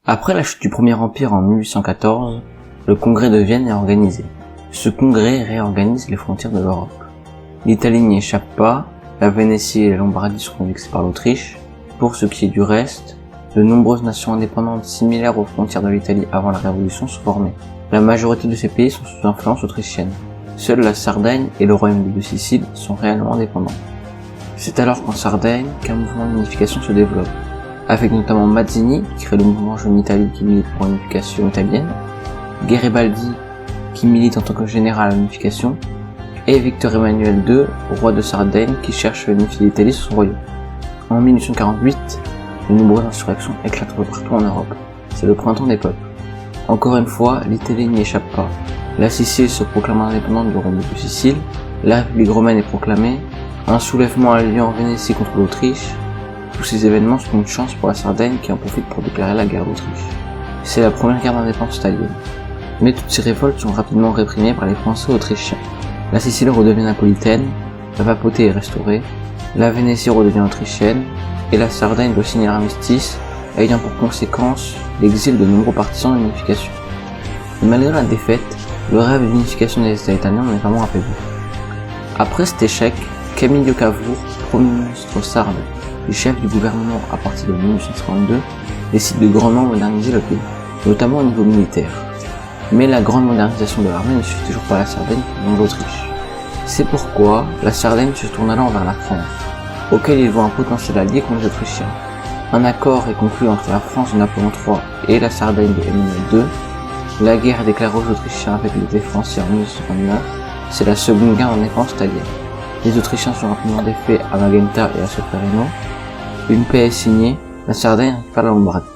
Après la chute du Premier Empire en 1814, le Congrès de Vienne est organisé. Ce congrès réorganise les frontières de l'Europe. L'Italie n'y échappe pas, la Vénétie et la Lombardie sont annexées par l'Autriche. Pour ce qui est du reste, de nombreuses nations indépendantes similaires aux frontières de l'Italie avant la Révolution sont formées. La majorité de ces pays sont sous influence autrichienne. Seule la Sardaigne et le Royaume de Sicile sont réellement indépendants. C'est alors qu'en Sardaigne qu'un mouvement d'unification se développe, avec notamment Mazzini qui crée le mouvement Jeune Italie qui milite pour l'unification italienne, Garibaldi qui milite en tant que général à l'unification, et Victor Emmanuel II, roi de Sardaigne, qui cherche à unifier l'Italie sous son royaume. En 1848, de nombreuses insurrections éclatent partout en Europe. C'est le printemps des peuples. Encore une fois, l'Italie n'y échappe pas. La Sicile se proclame indépendante du royaume de Sicile, la République romaine est proclamée, un soulèvement a lieu en Vénétie contre l'Autriche. Tous ces événements sont une chance pour la Sardaigne qui en profite pour déclarer la guerre à l'Autriche. C'est la première guerre d'indépendance italienne. Mais toutes ces révoltes sont rapidement réprimées par les Français autrichiens. La Sicile redevient napolitaine, la papauté est restaurée, la Vénétie redevient autrichienne, et la Sardaigne doit signer l'armistice, ayant pour conséquence l'exil de nombreux partisans de l'unification. Mais malgré la défaite, le rêve d'unification des États italiens n'est vraiment affaibli. Après cet échec, Camillo Cavour, premier ministre sarde et chef du gouvernement à partir de 1852, décide de grandement moderniser le pays, notamment au niveau militaire. Mais la grande modernisation de l'armée ne suffit toujours pas à la Sardaigne, mais l'Autriche. C'est pourquoi la Sardaigne se tourne alors vers la France, auquel il voit un potentiel allié contre les Autrichiens. Un accord est conclu entre la France de Napoléon III et la Sardaigne de Emmanuel II. La guerre est déclarée aux Autrichiens avec l'été français en 1829. C'est la seconde guerre d'indépendance italienne. Les Autrichiens sont rapidement défaits à Magenta et à Solferino. Une paix est signée, la Sardaigne récupère la Lombardie.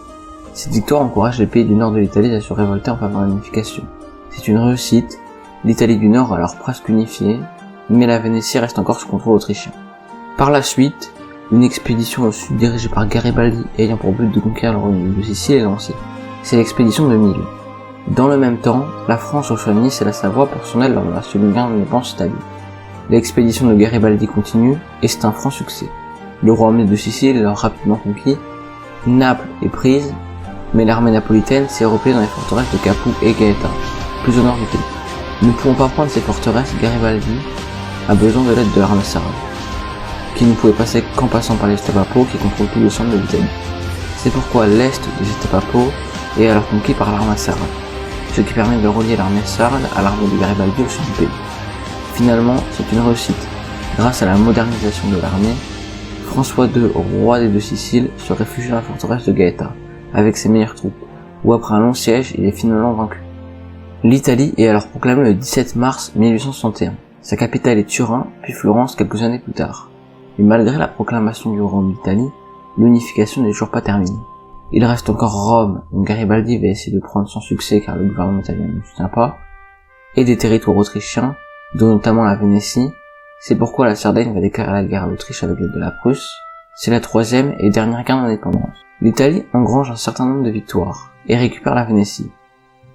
Cette victoire encourage les pays du nord de l'Italie à se révolter en faveur de l'unification. C'est une réussite, l'Italie du Nord est alors presque unifiée, mais la Vénétie reste encore sous contrôle autrichien. Par la suite, une expédition au sud dirigée par Garibaldi ayant pour but de conquérir le royaume de Sicile est lancée. C'est l'expédition de Mille. Dans le même temps, la France reçoit Nice et la Savoie pour son aide lors de la seconde guerre d'indépendance italienne. L'expédition de Garibaldi continue et c'est un franc succès. Le royaume de Sicile est alors rapidement conquis, Naples est prise, mais l'armée napolitaine s'est repliée dans les forteresses de Capoue et Gaeta, plus au nord du pays. Ne pouvant pas prendre ces forteresses, Garibaldi a besoin de l'aide de l'armée sarde, qui ne pouvait passer qu'en passant par les États-papaux qui contrôlent tout le centre de l'Italie. C'est pourquoi l'est des États-papaux est alors conquis par l'armée sarde, ce qui permet de relier l'armée sarde à l'armée de Garibaldi au sud du pays. Finalement, c'est une réussite. Grâce à la modernisation de l'armée, François II, roi des deux Siciles, se réfugie dans la forteresse de Gaeta, avec ses meilleures troupes, où après un long siège, il est finalement vaincu. L'Italie est alors proclamée le 17 mars 1861. Sa capitale est Turin, puis Florence quelques années plus tard. Et malgré la proclamation du royaume d'Italie, l'unification n'est toujours pas terminée. Il reste encore Rome, où Garibaldi va essayer de prendre sans succès car le gouvernement italien ne le soutient pas, et des territoires autrichiens, dont notamment la Vénétie. C'est pourquoi la Sardaigne va déclarer la guerre à l'Autriche avec l'aide de la Prusse. C'est la troisième et dernière guerre d'indépendance. L'Italie engrange un certain nombre de victoires, et récupère la Vénétie.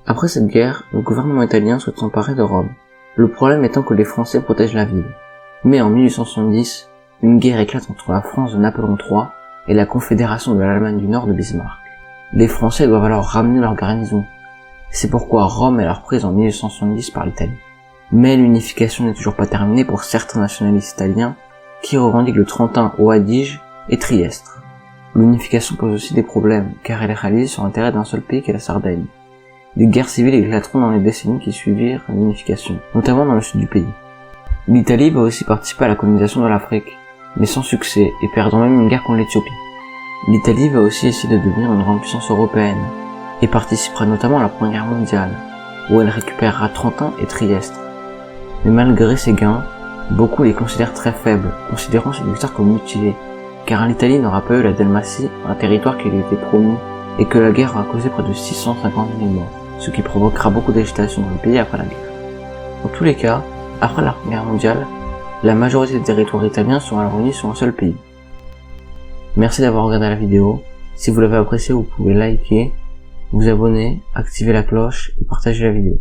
Après cette guerre, le gouvernement italien souhaite s'emparer de Rome, le problème étant que les Français protègent la ville. Mais en 1870, une guerre éclate entre la France de Napoléon III et la Confédération de l'Allemagne du Nord de Bismarck. Les Français doivent alors ramener leur garnison. C'est pourquoi Rome est alors prise en 1870 par l'Italie. Mais l'unification n'est toujours pas terminée pour certains nationalistes italiens qui revendiquent le Trentin au Adige et Trieste. L'unification pose aussi des problèmes, car elle est réalisée sur l'intérêt d'un seul pays qu'est la Sardaigne. Des guerres civiles éclateront dans les décennies qui suivirent l'unification, notamment dans le sud du pays. L'Italie va aussi participer à la colonisation de l'Afrique, mais sans succès, et perdant même une guerre contre l'Éthiopie. L'Italie va aussi essayer de devenir une grande puissance européenne, et participera notamment à la Première Guerre mondiale, où elle récupérera Trentin et Trieste. Mais malgré ces gains, beaucoup les considèrent très faibles, considérant cette victoire comme mutilée, car l'Italie n'aura pas eu la Dalmatie, un territoire qui lui était promis, et que la guerre aura causé près de 650 000 morts, ce qui provoquera beaucoup d'agitation dans le pays après la guerre. Dans tous les cas, après la Première Guerre mondiale, la majorité des territoires italiens sont alors unis sur un seul pays. Merci d'avoir regardé la vidéo. Si vous l'avez appréciée, vous pouvez liker, vous abonner, activer la cloche et partager la vidéo.